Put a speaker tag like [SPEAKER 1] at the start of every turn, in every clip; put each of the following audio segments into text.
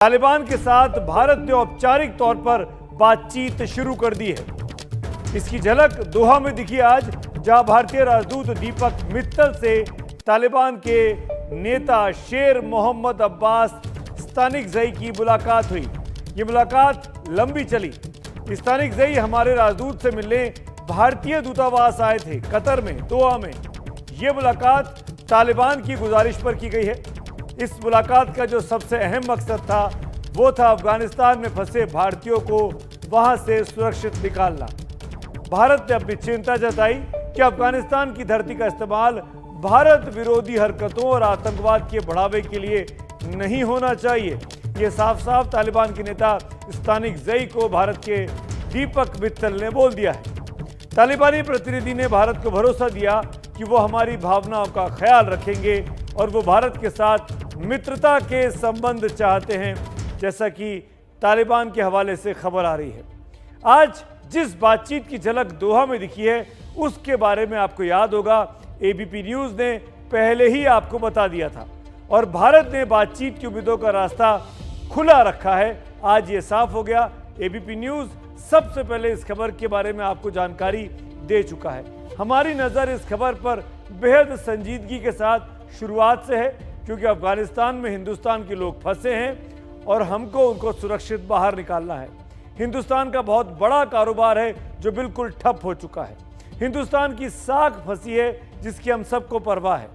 [SPEAKER 1] तालिबान के साथ भारत ने औपचारिक तौर पर बातचीत शुरू कर दी है। इसकी झलक दोहा में दिखी आज, जहां भारतीय राजदूत दीपक मित्तल से तालिबान के नेता शेर मोहम्मद अब्बास स्तानिकज़ई की मुलाकात हुई। ये मुलाकात लंबी चली। स्तानिकज़ई हमारे राजदूत से मिलने भारतीय दूतावास आए थे कतर में, दोहा में। ये मुलाकात तालिबान की गुजारिश पर की गई है। इस मुलाकात का जो सबसे अहम मकसद था वो था अफगानिस्तान में फंसे भारतीयों को वहां से सुरक्षित निकालना। भारत ने अपनी चिंता जताई कि अफगानिस्तान की धरती का इस्तेमाल भारत विरोधी हरकतों और आतंकवाद के बढ़ावे के लिए नहीं होना चाहिए। ये साफ साफ तालिबान के नेता स्तानिकज़ई को भारत के दीपक मित्तल ने बोल दिया है। तालिबानी प्रतिनिधि ने भारत को भरोसा दिया कि वो हमारी भावनाओं का ख्याल रखेंगे और वो भारत के साथ मित्रता के संबंध चाहते हैं, जैसा कि तालिबान के हवाले से खबर आ रही है। आज जिस बातचीत की झलक दोहा में दिखी है उसके बारे में आपको याद होगा, एबीपी न्यूज़ ने पहले ही आपको बता दिया था और भारत ने बातचीत की उम्मीदों का रास्ता खुला रखा है। आज ये साफ हो गया। एबीपी न्यूज़ सबसे पहले इस खबर के बारे में आपको जानकारी दे चुका है। हमारी नज़र इस खबर पर बेहद संजीदगी के साथ शुरुआत से है, क्योंकि अफगानिस्तान में हिंदुस्तान के लोग फंसे हैं और हमको उनको सुरक्षित बाहर निकालना है। हिंदुस्तान का बहुत बड़ा कारोबार है जो बिल्कुल ठप हो चुका है। हिंदुस्तान की साख फंसी है जिसकी हम सबको परवाह है।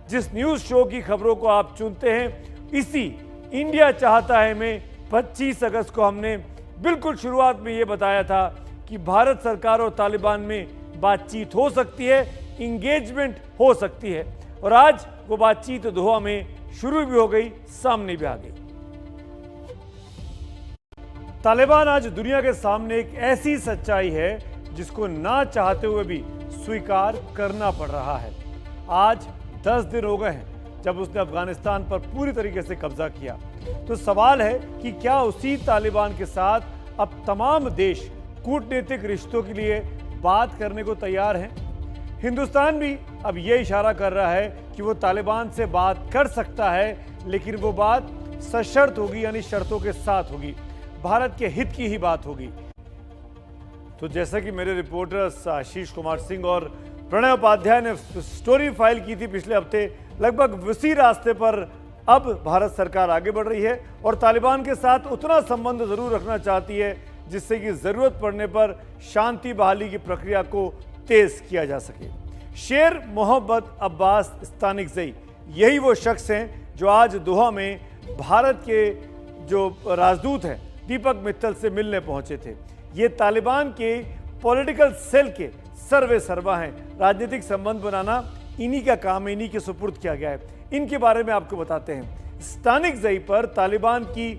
[SPEAKER 1] जिस न्यूज़ शो की खबरों को आप चुनते हैं, इसी इंडिया चाहता है में 25 अगस्त को हमने बिल्कुल शुरुआत में ये बताया था कि भारत सरकार और तालिबान में बातचीत हो सकती है, इंगेजमेंट हो सकती है। और आज वो बातचीत दोहा में शुरू भी हो गई, सामने भी आ गई। तालिबान आज दुनिया के सामने एक ऐसी सच्चाई है जिसको ना चाहते हुए भी स्वीकार करना पड़ रहा है। आज 10 दिन हो गए हैं जब उसने अफगानिस्तान पर पूरी तरीके से कब्जा किया। तो सवाल है कि क्या उसी तालिबान के साथ अब तमाम देश कूटनीतिक रिश्तों के लिए बात करने को तैयार हैं? हिंदुस्तान भी अब ये इशारा कर रहा है कि वो तालिबान से बात कर सकता है, लेकिन वो बात सशर्त होगी, यानी शर्तों के साथ होगी, भारत के हित की ही बात होगी। तो जैसा कि मेरे रिपोर्टर्स आशीष कुमार सिंह और प्रणय उपाध्याय ने स्टोरी फाइल की थी पिछले हफ्ते, लगभग उसी रास्ते पर अब भारत सरकार आगे बढ़ रही है और तालिबान के साथ उतना संबंध जरूर रखना चाहती है जिससे कि जरूरत पड़ने पर शांति बहाली की प्रक्रिया को तेज किया जा सके। शेर मोहम्मद अब्बास स्तानिकज़ई यही वो शख्स हैं जो आज दोहा में भारत के जो राजदूत हैं दीपक मित्तल से मिलने पहुंचे थे। ये तालिबान के पॉलिटिकल सेल के सर्वे सर्वा हैं। राजनीतिक संबंध बनाना इन्हीं का काम है, इन्हीं के सुपुर्द किया गया है। इनके बारे में आपको बताते हैं। स्तानिकज़ई पर तालिबान की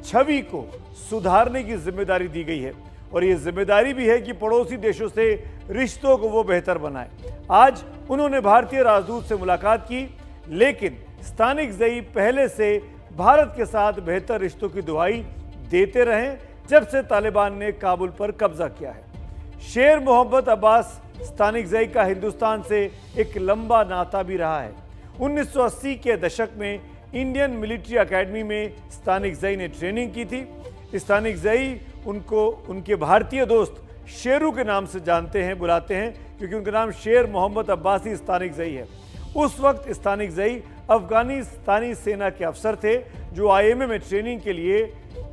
[SPEAKER 1] छवि को सुधारने की जिम्मेदारी दी गई है और ये जिम्मेदारी भी है कि पड़ोसी देशों से रिश्तों को वो बेहतर बनाए। आज उन्होंने भारतीय राजदूत से मुलाकात की, लेकिन स्तानिकज़ई पहले से भारत के साथ बेहतर रिश्तों की दुहाई देते रहे जब से तालिबान ने काबुल पर कब्जा किया है। शेर मोहम्मद अब्बास स्तानिकज़ई का हिंदुस्तान से एक लंबा नाता भी रहा है। 1980 के दशक में इंडियन मिलिट्री एकेडमी में स्तानिकज़ई ने ट्रेनिंग की थी। स्तानिकज़ई उनको उनके भारतीय दोस्त शेरू के नाम से जानते हैं, बुलाते हैं, क्योंकि उनका नाम शेर मोहम्मद अब्बासी स्तानिकज़ई है। उस वक्त स्तानिकज़ई अफगानिस्तानी सेना के अफसर थे जो आईएमए में ट्रेनिंग के लिए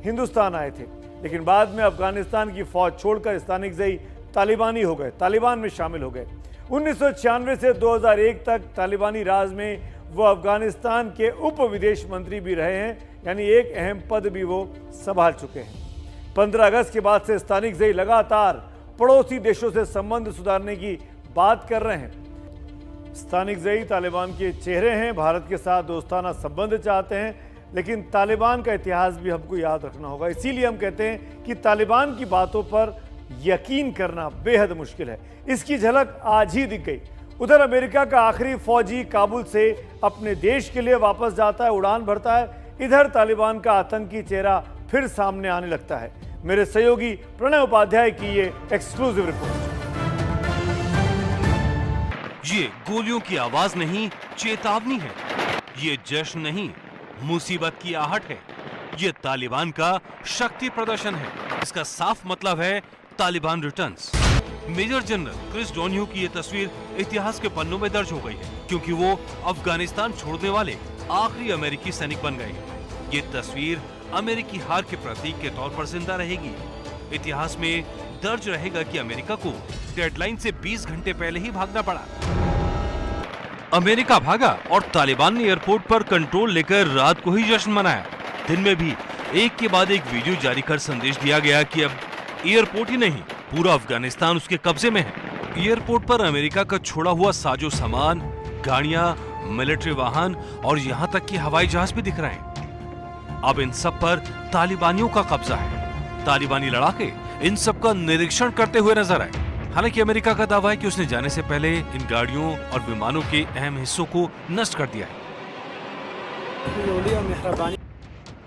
[SPEAKER 1] हिंदुस्तान आए थे, लेकिन बाद में अफगानिस्तान की फौज छोड़कर स्तानिकज़ई तालिबानी हो गए, तालिबान में शामिल हो गए। 1996 से 2001 तक तालिबानी राज में वो अफगानिस्तान के उप विदेश मंत्री भी रहे हैं, यानी एक अहम पद भी वो संभाल चुके हैं। 15 अगस्त के बाद से स्तानिकज़ई लगातार पड़ोसी देशों से संबंध सुधारने की बात कर रहे हैं। स्तानिकज़ई तालिबान के चेहरे हैं, भारत के साथ दोस्ताना संबंध चाहते हैं, लेकिन तालिबान का इतिहास भी हमको याद रखना होगा। इसीलिए हम कहते हैं कि तालिबान की बातों पर यकीन करना बेहद मुश्किल है। इसकी झलक आज ही दिख गई। उधर अमेरिका का आखिरी फौजी काबुल से अपने देश के लिए वापस जाता है, उड़ान भरता है। इधर तालिबान का आतंकी चेहरा फिर सामने आने लगता है। मेरे सहयोगी प्रणय उपाध्याय की ये एक्सक्लूसिव रिपोर्ट।
[SPEAKER 2] ये गोलियों की आवाज नहीं, चेतावनी है। ये जश्न नहीं, मुसीबत की आहट है। ये तालिबान का शक्ति प्रदर्शन है। इसका साफ मतलब है Taliban returns. Major general Chris Donahue की ये तस्वीर इतिहास के पन्नों में दर्ज हो गई है, क्योंकि वो अफगानिस्तान छोड़ने वाले आखिरी अमेरिकी सैनिक बन गए। ये तस्वीर अमेरिकी हार के प्रतीक के तौर पर जिंदा रहेगी। इतिहास में दर्ज रहेगा कि अमेरिका को डेडलाइन से 20 घंटे पहले ही भागना पड़ा। अमेरिका भागा और तालिबान ने एयरपोर्ट पर कंट्रोल लेकर रात को ही जश्न मनाया। दिन में भी एक के बाद एक वीडियो जारी कर संदेश दिया गया कि अब एयरपोर्ट ही नहीं, पूरा अफगानिस्तान उसके कब्जे में है। एयरपोर्ट पर अमेरिका का छोड़ा हुआ साजो सामान, गाड़ियां, मिलिट्री वाहन और यहां तक कि हवाई जहाज भी दिख रहे हैं। अब इन सब पर तालिबानियों का कब्जा है। तालिबानी लड़ाके इन सब का निरीक्षण करते हुए नजर आए। हालांकि अमेरिका का दावा है कि उसने जाने से पहले इन गाड़ियों और विमानों के अहम हिस्सों को नष्ट कर दिया है।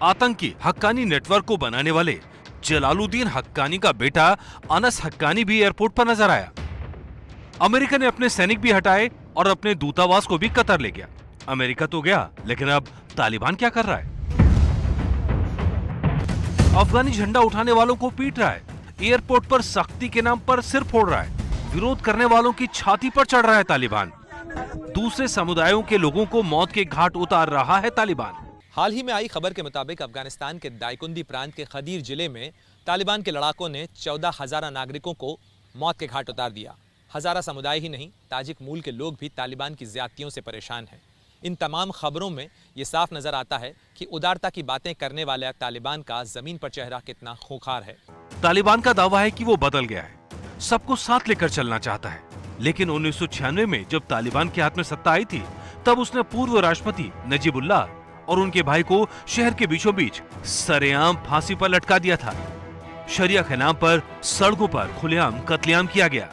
[SPEAKER 2] आतंकी हक्कानी नेटवर्क को बनाने वाले जलालुद्दीन हक्कानी का बेटा अनस हक्कानी भी एयरपोर्ट पर नजर आया। अमेरिका ने अपने सैनिक भी हटाए और अपने दूतावास को भी कतर ले गया। अमेरिका तो गया, लेकिन अब तालिबान क्या कर रहा है? अफगानी झंडा उठाने वालों को पीट रहा है, एयरपोर्ट पर सख्ती के नाम पर सिर फोड़ रहा है, विरोध करने वालों की छाती पर चढ़ रहा है तालिबान। दूसरे समुदायों के लोगों को मौत के घाट उतार रहा है तालिबान।
[SPEAKER 3] हाल ही में आई खबर के मुताबिक अफगानिस्तान के दायकुंदी प्रांत के खदीर जिले में तालिबान के लड़ाकों ने 14 हज़ारा नागरिकों को मौत के घाट उतार दिया। हज़ारा समुदाय ही नहीं, ताजिक मूल के लोग भी तालिबान की ज्यादतियों से परेशान हैं। इन तमाम खबरों में ये साफ नजर आता है कि उदारता की बातें करने वाला तालिबान का जमीन पर चेहरा कितना खूंखार है।
[SPEAKER 2] तालिबान का दावा है कि वो बदल गया है, सबको साथ लेकर चलना चाहता है। लेकिन 1996 में जब तालिबान के हाथ में सत्ता आई थी, तब उसने पूर्व राष्ट्रपति नजीबुल्लाह और उनके भाई को शहर के बीचों बीच सरेआम फांसी पर लटका दिया था। शरिया के नाम पर सड़कों पर खुलेआम कत्लेआम किया गया।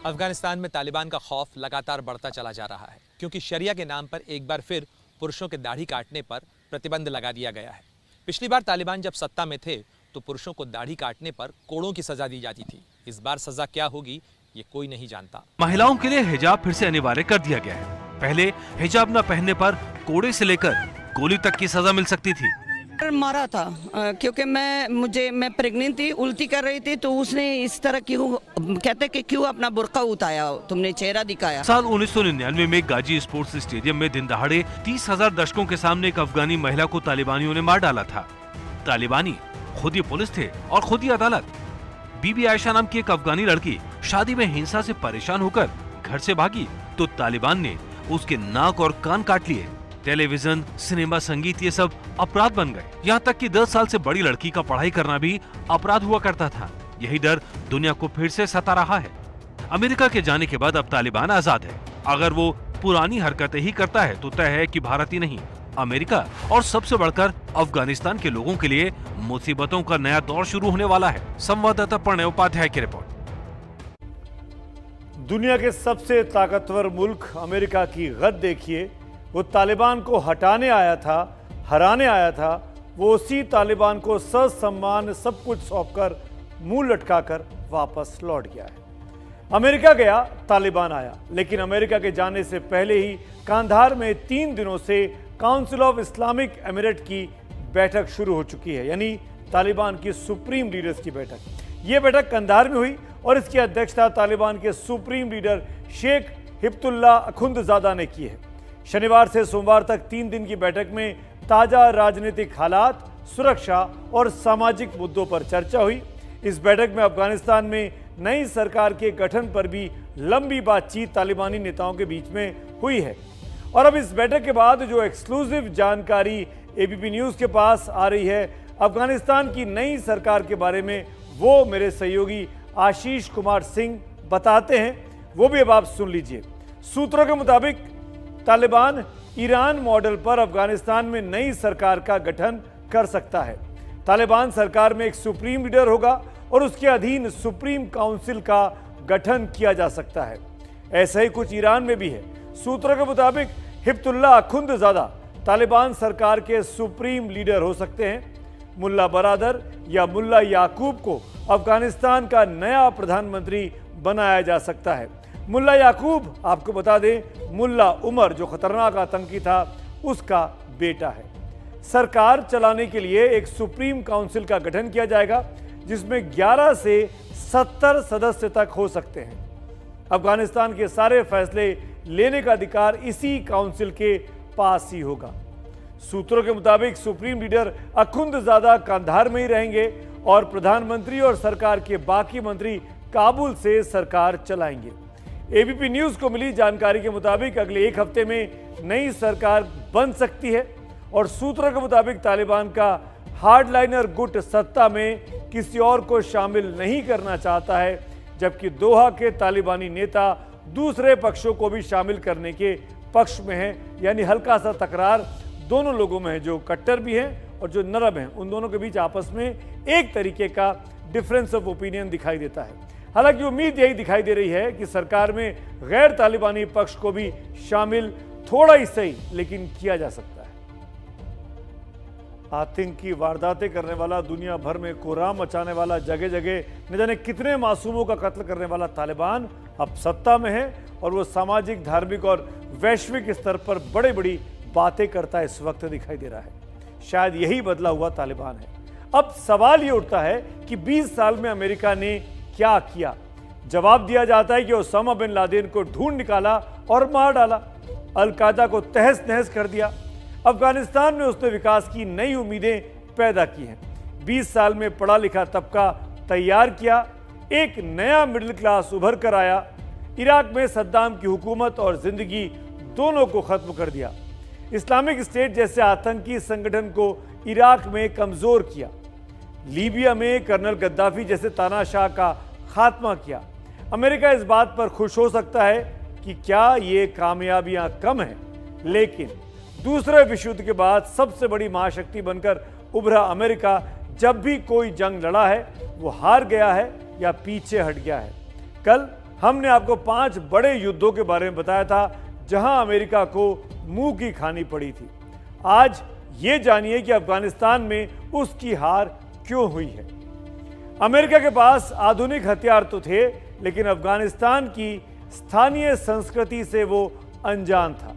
[SPEAKER 3] अफगानिस्तान में तालिबान का खौफ लगातार बढ़ता चला जा रहा है, क्योंकि शरिया के नाम पर एक बार फिर पुरुषों के दाढ़ी काटने पर प्रतिबंध लगा दिया गया है। पिछली बार तालिबान जब सत्ता में थे तो पुरुषों को दाढ़ी काटने पर कोड़ों की सजा दी जाती थी। इस बार सजा क्या होगी ये कोई नहीं जानता।
[SPEAKER 2] महिलाओं के लिए हिजाब फिर से अनिवार्य कर दिया गया है। पहले हिजाब न पहनने पर कोड़े से लेकर गोली तक की सजा मिल सकती थी।
[SPEAKER 4] मारा था क्योंकि मैं प्रेग्नेंट थी, उल्टी कर रही थी, तो उसने इस तरह क्यों कहते कि क्यों अपना बुर्का उतारा, तुमने चेहरा दिखाया।
[SPEAKER 2] साल 1999 में गाजी स्पोर्ट्स स्टेडियम में दिन दहाड़े 30,000 दर्शकों के सामने एक अफगानी महिला को तालिबानियों ने मार डाला था। तालिबानी खुद ही पुलिस थे और खुद ही अदालत। बीबी आयशा नाम की एक अफगानी लड़की शादी में हिंसा से परेशान होकर घर से भागी तो तालिबान ने उसके नाक और कान काट लिए। टेलीविजन, सिनेमा, संगीत ये सब अपराध बन गए। यहाँ तक कि 10 साल से बड़ी लड़की का पढ़ाई करना भी अपराध हुआ करता था। यही डर दुनिया को फिर से सता रहा है। अमेरिका के जाने के बाद अब तालिबान आजाद है। अगर वो पुरानी हरकतें ही करता है तो तय है कि भारत ही नहीं, अमेरिका और सबसे बढ़कर अफगानिस्तान के लोगों के लिए मुसीबतों का नया दौर शुरू होने वाला है। संवाददाता प्रणय उपाध्याय की रिपोर्ट।
[SPEAKER 1] दुनिया के सबसे ताकतवर मुल्क अमेरिका की गद देखिए। वो तालिबान को हटाने आया था, हराने आया था। वो उसी तालिबान को सम्मान सब कुछ सौंपकर मुंह लटकाकर वापस लौट गया है। अमेरिका गया, तालिबान आया। लेकिन अमेरिका के जाने से पहले ही कांधार में 3 दिनों से काउंसिल ऑफ इस्लामिक एमिरेट की बैठक शुरू हो चुकी है, यानी तालिबान की सुप्रीम लीडर्स की बैठक। ये बैठक कंधार में हुई और इसकी अध्यक्षता तालिबान के सुप्रीम लीडर शेख हिब्तुल्लाह अखुंदजादा ने की है। शनिवार से सोमवार तक 3 दिन की बैठक में ताजा राजनीतिक हालात, सुरक्षा और सामाजिक मुद्दों पर चर्चा हुई। इस बैठक में अफगानिस्तान में नई सरकार के गठन पर भी लंबी बातचीत तालिबानी नेताओं के बीच में हुई है। और अब इस बैठक के बाद जो एक्सक्लूसिव जानकारी एबीपी न्यूज के पास आ रही है अफगानिस्तान की नई सरकार के बारे में, वो मेरे सहयोगी आशीष कुमार सिंह बताते हैं। वो भी अब आप सुन लीजिए। सूत्रों के मुताबिक तालिबान ईरान मॉडल पर अफगानिस्तान में नई सरकार का गठन कर सकता है। तालिबान सरकार में एक सुप्रीम लीडर होगा और उसके अधीन सुप्रीम काउंसिल का गठन किया जा सकता है। ऐसा ही कुछ ईरान में भी है। सूत्रों के मुताबिक हिब्तुल्लाह अखुंदजादा तालिबान सरकार के सुप्रीम लीडर हो सकते हैं। मुल्ला बरादर या मुल्ला याकूब को अफगानिस्तान का नया प्रधानमंत्री बनाया जा सकता है। मुल्ला याकूब, आपको बता दें, मुल्ला उमर जो खतरनाक आतंकी था उसका बेटा है। सरकार चलाने के लिए एक सुप्रीम काउंसिल का गठन किया जाएगा, जिसमें 11 से 70 सदस्य तक हो सकते हैं। अफगानिस्तान के सारे फैसले लेने का अधिकार इसी काउंसिल के पास ही होगा। सूत्रों के मुताबिक सुप्रीम लीडर अखुंदजादा कंधार में ही रहेंगे और प्रधानमंत्री और सरकार के बाकी मंत्री काबुल से सरकार चलाएंगे। एबीपी न्यूज को मिली जानकारी के मुताबिक अगले एक हफ्ते में नई सरकार बन सकती है और सूत्रों के मुताबिक तालिबान का हार्डलाइनर गुट सत्ता में किसी और को शामिल नहीं करना चाहता है, जबकि दोहा के तालिबानी नेता दूसरे पक्षों को भी शामिल करने के पक्ष में हैं। यानी हल्का सा तकरार दोनों लोगों में है, जो कट्टर भी हैं और जो नरम हैं, उन दोनों के बीच आपस में एक तरीके का डिफरेंस ऑफ ओपिनियन दिखाई देता है। हालांकि उम्मीद यही दिखाई दे रही है कि सरकार में गैर तालिबानी पक्ष को भी शामिल थोड़ा ही सही लेकिन किया जा सकता है। आतंकी वारदातें करने वाला, दुनिया भर में कोहराम मचाने वाला, जगह जगह न जाने कितने मासूमों का कत्ल करने वाला तालिबान अब सत्ता में है और वो सामाजिक, धार्मिक और वैश्विक स्तर पर बड़ी बड़ी बातें करता है इस वक्त दिखाई दे रहा है। शायद यही बदला हुआ तालिबान है। अब सवाल ये उठता है कि 20 साल में अमेरिका ने क्या किया। जवाब दिया जाता है कि ओसामा बिन लादेन को ढूंढ निकाला और मार डाला, अलकायदा को तहस नहस कर दिया। अफगानिस्तान में उसने विकास की नई उम्मीदें पैदा की हैं। 20 साल में पढ़ा लिखा तबका तैयार किया, एक नया मिडिल क्लास उभर कर आया। इराक में सद्दाम की हुकूमत और जिंदगी दोनों को खत्म कर दिया। इस्लामिक स्टेट जैसे आतंकी संगठन को इराक में कमजोर किया। लीबिया में कर्नल गद्दाफी जैसे तानाशाह का खात्मा किया। अमेरिका इस बात पर खुश हो सकता है कि क्या ये कामयाबियां कम हैं, लेकिन दूसरे विश्व युद्ध के बाद सबसे बड़ी महाशक्ति बनकर उभरा अमेरिका जब भी कोई जंग लड़ा है वो हार गया है या पीछे हट गया है। कल हमने आपको 5 बड़े युद्धों के बारे में बताया था जहां अमेरिका को मुंह की खानी पड़ी थी। आज ये जानिए कि अफगानिस्तान में उसकी हार क्यों हुई है। अमेरिका के पास आधुनिक हथियार तो थे, लेकिन अफगानिस्तान की स्थानीय संस्कृति से वो अनजान था।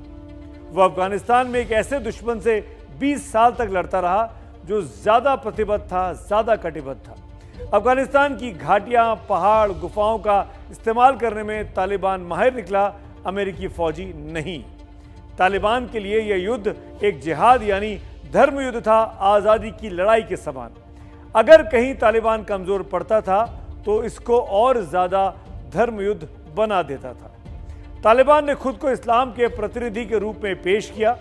[SPEAKER 1] वो अफगानिस्तान में एक ऐसे दुश्मन से 20 साल तक लड़ता रहा जो ज्यादा प्रतिबद्ध था, ज्यादा कटिबद्ध था। अफगानिस्तान की घाटियां, पहाड़, गुफाओं का इस्तेमाल करने में तालिबान माहिर निकला, अमेरिकी फौजी नहीं। तालिबान के लिए यह युद्ध एक जिहाद यानी धर्म युद्ध था, आज़ादी की लड़ाई के समान। अगर कहीं तालिबान कमजोर पड़ता था तो इसको और ज्यादा धर्म युद्ध बना देता था। तालिबान ने खुद को इस्लाम के प्रतिनिधि के रूप में पेश किया।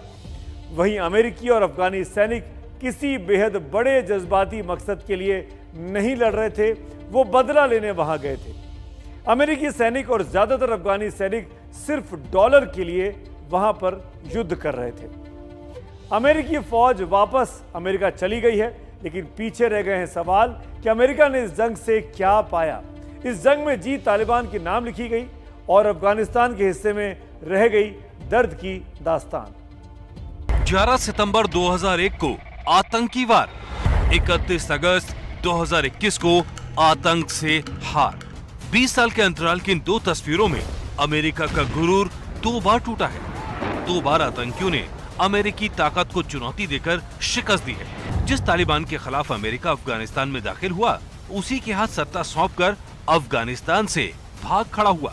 [SPEAKER 1] वहीं अमेरिकी और अफगानी सैनिक किसी बेहद बड़े जज्बाती मकसद के लिए नहीं लड़ रहे थे, वो बदला लेने वहां गए थे। अमेरिकी सैनिक और ज्यादातर अफगानी सैनिक सिर्फ डॉलर के लिए वहां पर युद्ध कर रहे थे। अमेरिकी फौज वापस अमेरिका चली गई है, लेकिन पीछे रह गए हैं सवाल कि अमेरिका ने इस जंग से क्या पाया। इस जंग में जीत तालिबान के नाम लिखी गई और अफगानिस्तान के हिस्से में रह गई दर्द की दास्तान।
[SPEAKER 2] 11 सितंबर 2001 को आतंकी वार, 31 अगस्त 2021 को आतंक से हार। 20 साल के अंतराल की इन 2 तस्वीरों में अमेरिका का गुरूर 2 बार टूटा है। 2 बार आतंकियों ने अमेरिकी ताकत को चुनौती देकर शिकस्त दी है। जिस तालिबान के खिलाफ अमेरिका अफगानिस्तान में दाखिल हुआ, उसी के हाथ सत्ता सौंपकर अफगानिस्तान से भाग खड़ा हुआ।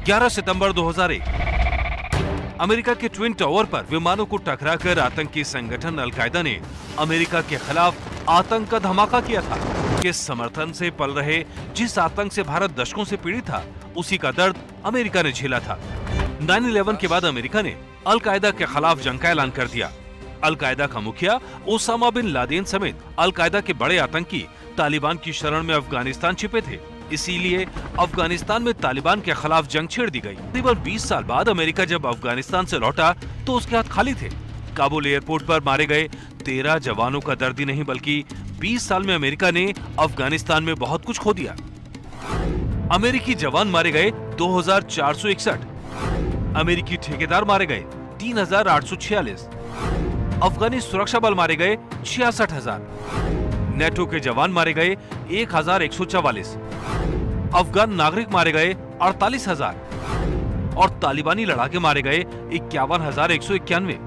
[SPEAKER 2] 11 सितंबर 2001 अमेरिका के ट्विन टावर पर विमानों को टकराकर आतंकी संगठन अलकायदा ने अमेरिका के खिलाफ आतंक का धमाका किया था। के समर्थन से पल रहे जिस आतंक से भारत दशकों से पीड़ित था, उसी का दर्द अमेरिका ने झेला था। 9/11 के बाद अमेरिका ने अलकायदा के खिलाफ जंग का ऐलान कर दिया। अलकायदा का मुखिया ओसामा बिन लादेन समेत अलकायदा के बड़े आतंकी तालिबान की शरण में अफगानिस्तान छिपे थे। इसीलिए अफगानिस्तान में तालिबान के खिलाफ जंग छेड़ दी गई। तकरीबन 20 साल बाद अमेरिका जब अफगानिस्तान से लौटा तो उसके हाथ खाली थे। काबुल एयरपोर्ट पर मारे गए 13 जवानों का दर्द ही नहीं, बल्कि 20 साल में अमेरिका ने अफगानिस्तान में बहुत कुछ खो दिया। अमेरिकी जवान मारे गए 2461, अमेरिकी ठेकेदार मारे गए 3846, अफगानी सुरक्षा बल मारे गए 66,000, नेटो के जवान मारे गए 1144, अफगान नागरिक मारे गए 48,000 और तालिबानी लड़ाके मारे गए 51,191।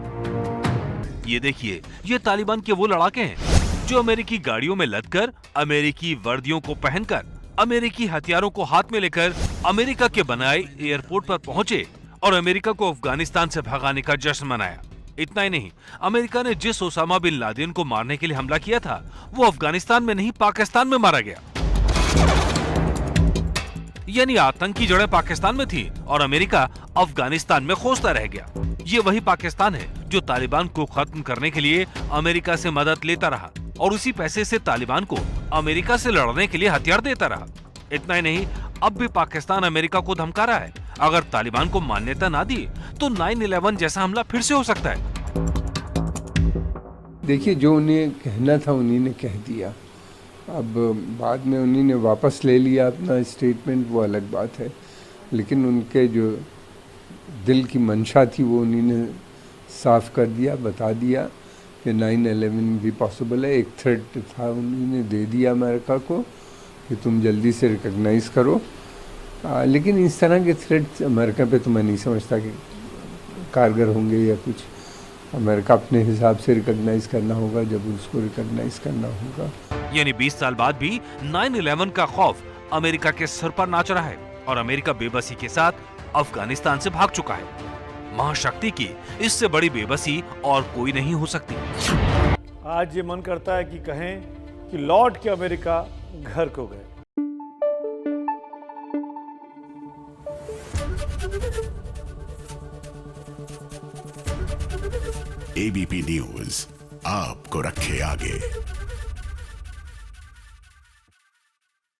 [SPEAKER 2] ये देखिए, ये तालिबान के वो लड़ाके हैं जो अमेरिकी गाड़ियों में लदकर, अमेरिकी वर्दियों को पहनकर, अमेरिकी हथियारों को हाथ में लेकर अमेरिका के बनाए एयरपोर्ट पर पहुंचे और अमेरिका को अफगानिस्तान से भगाने का जश्न मनाया। इतना ही नहीं, अमेरिका ने जिस ओसामा बिन लादेन को मारने के लिए हमला किया था, वो अफगानिस्तान में नहीं पाकिस्तान में मारा गया। यानी आतंक की जड़ें पाकिस्तान में थी और अमेरिका अफगानिस्तान में खोजता रह गया। ये वही पाकिस्तान है जो तालिबान को खत्म करने के लिए अमेरिका से मदद लेता रहा और उसी पैसे से तालिबान को अमेरिका से लड़ने के लिए हथियार देता रहा। इतना ही नहीं, अब भी पाकिस्तान अमेरिका को धमका रहा है, अगर तालिबान को मान्यता ना दी तो 9/11 जैसा हमला फिर से हो सकता है।
[SPEAKER 5] देखिए, जो उन्हें कहना था उन्हीं ने कह दिया। अब बाद में उन्हीं ने वापस ले लिया अपना स्टेटमेंट, वो अलग बात है, लेकिन उनके जो दिल की मंशा थी वो उन्हीं ने साफ कर दिया, बता दिया कि 9/11 भी पॉसिबल है। एक थ्रेट था, उन्हीं ने दे दिया अमेरिका को कि तुम जल्दी से रिकॉग्नाइज़ करो। लेकिन इस तरह के थ्रेट अमेरिका पे तो मैं नहीं समझता कि कारगर होंगे या कुछ। अमेरिका अपने हिसाब से रिकॉग्नाइज करना होगा जब उसको रिकॉग्नाइज करना होगा।
[SPEAKER 2] यानी 20 साल बाद भी 9/11 का खौफ अमेरिका के सर पर नाच रहा है और अमेरिका बेबसी के साथ अफगानिस्तान से भाग चुका है। महाशक्ति की इससे बड़ी बेबसी और कोई नहीं हो सकती।
[SPEAKER 1] आज ये मन करता है कि कहें कि लौट के अमेरिका घर को गए।
[SPEAKER 6] एबीपी न्यूज आपको रखे आगे।